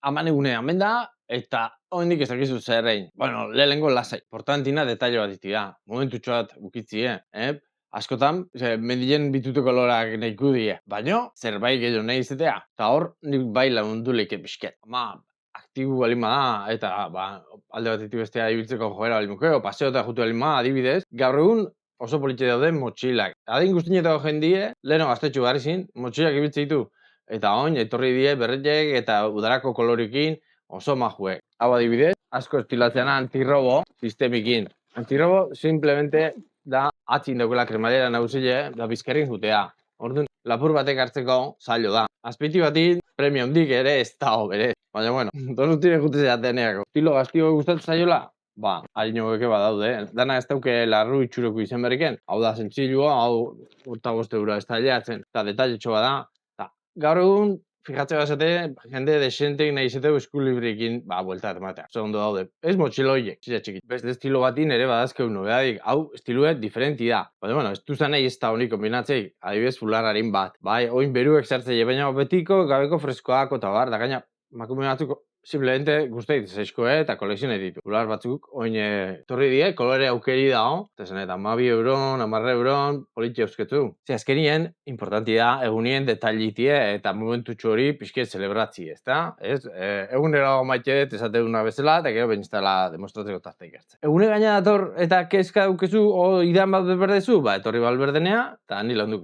Aman egune hemen da, eta oraindik ez dakizu zer egin. Bueno, lehenengo lasai, portantina detaile bat dira. Momentutxo bat ukitzie, askotan, mendien bituteko lorak nahiko die. Baina, zerbait gehiago nahi izatea. Eta hor, nik bai lagundu leike pixket. Ama, aktibo balin bada, eta alde batetik bestea ibiltzeko joera balin mukeo, paseota jutu balin bada, adibidez, gaur egun oso politxe dauden motxilak. Adin guztietako jendie, leheno gaztetxu gari zin, motxilak ibiltze ditu. Eta oin, etorri die berretek eta udarako kolorekin oso majuek. Hau adibidez, asko estilatzeana antirrobo sistemikin. Antirrobo simplemente da atzin daukela kremalera nauzile da bizkerrin jutea. Orduan, lapur batek hartzeko zailo da. Azpiti batin, premio handik ere ez da bere. Baina, bueno, donutine jutezea deneako. Estilo gaztio gustatzen zaiola? Ba, harino beke badaude. Dana ez dauke larru itxuroko izen berriken. Hau da zentzilua, hau urta €5 ez taileatzen. Eta detailetxo bada. Gaur egun, fijatzea bazate, jende desentek nahi izateu eskulibrekin, buelta ematea. Oso ondo daude. Ez motxilo horiek, txiki. Beste estilo batin ere badazkeu nobedadik. Hau, estiluet diferenti da. Baina, bueno, ez duzan nahi ez da honi kombinatzei, adibidez fularrarin bat. Bai, oin beruek zertzei, baina betiko, gabeko freskoako eta bar, da gaina, makume batzuk, simplemente guzteit zeiskoe eta kolekzionet ditu. Fular batzuk, oin torri die, kolore aukeri dao, eta zenet, €12, €10, politxe eusketzu. Ze azkenien, importanti da, egunien detailitie eta momentutxo hori pixket celebratzi, ez da? Egunero maite dut esateduna bezala, eta gero beniztala demostratzeko tazta ikertzen. Egune gaina dator eta kezka dukezu, o idan bat berdezu, etorri balberdenea, eta ni launduko.